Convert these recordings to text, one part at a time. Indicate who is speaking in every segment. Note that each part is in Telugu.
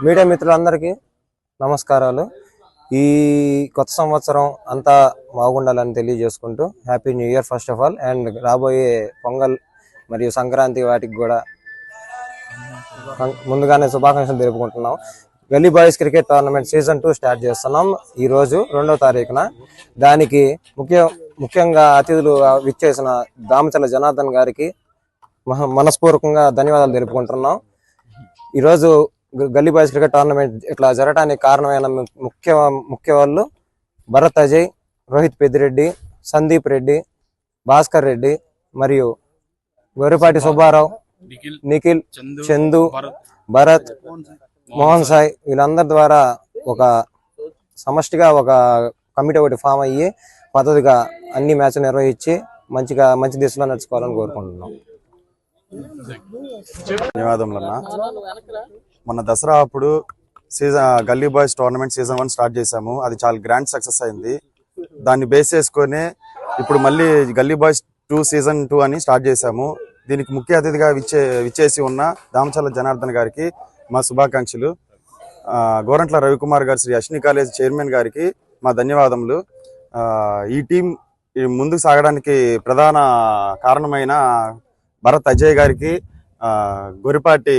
Speaker 1: మీడియా మిత్రులందరికీ నమస్కారాలు. ఈ కొత్త సంవత్సరం అంతా బాగుండాలని తెలియజేసుకుంటూ happy new year first of all. And రాబోయే పొంగల్ మరియు సంక్రాంతి వాటికి కూడా ముందుగానే శుభాకాంక్షలు తెలుపుకుంటున్నాం. గల్లీ boys cricket tournament season 2 start చేస్తున్నాం ఈ రోజు 2వ తారీఖున. దానికి ముఖ్యంగా అతిథులు విచ్చేసిన దామచల జనార్దన్ గారికి మనస్పూర్వకంగా ధన్యవాదాలు తెలుపుకుంటున్నాం. ఈరోజు గల్లీ బాయ్స్ క్రికెట్ టోర్నమెంట్ ఇట్లా జరగడానికి కారణమైన ముఖ్య వాళ్ళు భరత్ అజయ్, రోహిత్ పెద్దిరెడ్డి, సందీప్ రెడ్డి, భాస్కర్ రెడ్డి మరియు గొర్రెపాటి సుబ్బారావు, నిఖిల్, చందు, భరత్, మోహన్ సాయి వీళ్ళందరి ద్వారా ఒక సమష్టిగా ఒక కమిటీ ఒకటి ఫామ్ అయ్యి పద్ధతిగా అన్ని మ్యాచ్లు నిర్వహించి మంచి దిశలో నడుచుకోవాలని కోరుకుంటున్నాం.
Speaker 2: ధన్యవాదములన్నా. మొన్న దసరా అప్పుడు గల్లీ బాయ్స్ టోర్నమెంట్ సీజన్ 1 స్టార్ట్ చేశాము. అది చాలా గ్రాండ్ సక్సెస్ అయింది. దాన్ని బేస్ చేసుకొని ఇప్పుడు మళ్ళీ గల్లీ బాయ్స్ 2 సీజన్ 2 అని స్టార్ట్ చేశాము. దీనికి ముఖ్య అతిథిగా విచ్చేసి ఉన్న దామచల జనార్దన్ గారికి మా శుభాకాంక్షలు. గోరంట్ల రవికుమార్ గారు, శ్రీ అశ్విని కాలేజ్ చైర్మన్ గారికి మా ధన్యవాదములు. ఈ టీం ముందుకు సాగడానికి ప్రధాన కారణమైన భరత్ అజయ్ గారికి, గొరిపాటి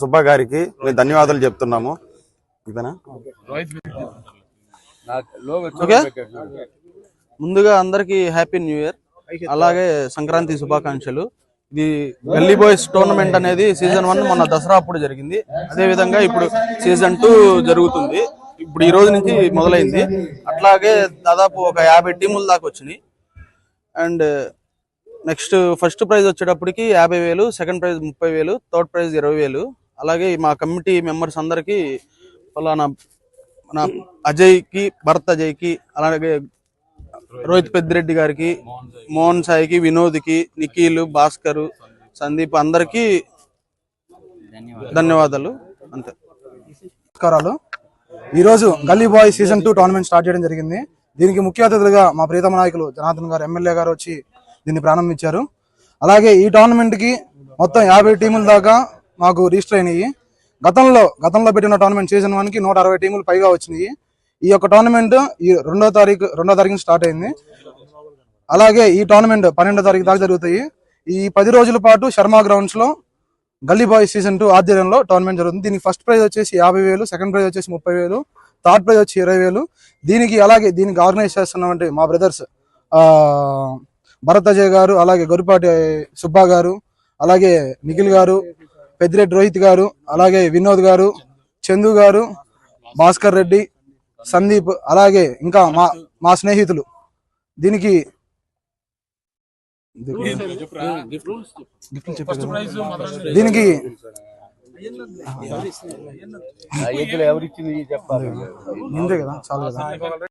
Speaker 2: సుబ్బా గారికి మేము ధన్యవాదాలు చెప్తున్నాము.
Speaker 3: ముందుగా అందరికి హ్యాపీ న్యూ ఇయర్, అలాగే సంక్రాంతి శుభాకాంక్షలు. ఇది గల్లీ బాయ్స్ టోర్నమెంట్ అనేది సీజన్ 1 మొన్న దసరా అప్పుడు జరిగింది. అదే విధంగా ఇప్పుడు సీజన్ 2 జరుగుతుంది. ఇప్పుడు ఈ రోజు నుంచి మొదలైంది. అట్లాగే దాదాపు ఒక 50 టీముల దాకా వచ్చినాయి. అండ్ నెక్స్ట్ ఫస్ట్ ప్రైజ్ వచ్చేటప్పటికి 50,000, సెకండ్ ప్రైజ్ 30,000, థర్డ్ ప్రైజ్ 20,000. అలాగే మా కమిటీ మెంబర్స్ అందరికి మన అజయ్కి, భరత్ అజయ్కి, అలాగే రోహిత్ పెద్దిరెడ్డి గారికి, మోహన్ సాయికి, వినోద్కి, నిఖిల్, భాస్కర్, సందీప్ అందరికి ధన్యవాదాలు. అంతే.
Speaker 4: నమస్కారాలు. ఈరోజు గల్లీ బాయ్ సీజన్ 2 టోర్నమెంట్ స్టార్ట్ చేయడం జరిగింది. దీనికి ముఖ్య అతిథులుగా మా ప్రియతమ నాయకులు జనార్దన్ గారు, ఎమ్మెల్యే గారు వచ్చి దీన్ని ప్రారంభించారు. అలాగే ఈ టోర్నమెంట్ కి మొత్తం 50 టీముల దాకా మాకు రిజిస్టర్ అయినాయి. గతంలో పెట్టిన టోర్నమెంట్ సీజన్ 1 కి 160 టీములు పైగా వచ్చినాయి. ఈ యొక్క టోర్నమెంట్ ఈ 2వ తారీఖున స్టార్ట్ అయింది. అలాగే ఈ టోర్నమెంట్ 12వ తారీఖు దాకా జరుగుతాయి. ఈ 10 రోజుల పాటు శర్మా గ్రౌండ్స్ లో గల్లీ బాయ్స్ సీజన్ 2 ఆధ్వర్యంలో టోర్నమెంట్ జరుగుతుంది. దీనికి ఫస్ట్ ప్రైజ్ వచ్చేసి 50,000, సెకండ్ ప్రైజ్ వచ్చేసి 30,000, థర్డ్ ప్రైజ్ వచ్చి 20,000. దీనికి ఆర్గనైజ్ చేస్తున్నామంటే మా బ్రదర్స్ భరత్ అజయ్ గారు, అలాగే గొరిపాటి సుబ్బా గారు, అలాగే నిఖిల్ గారు, పెద్దిరెడ్డి రోహిత్ గారు, అలాగే వినోద్ గారు, చందు గారు, భాస్కర్ రెడ్డి, సందీప్, అలాగే ఇంకా మా స్నేహితులు. దీనికి ఇంతే కదా, చాలు కదా.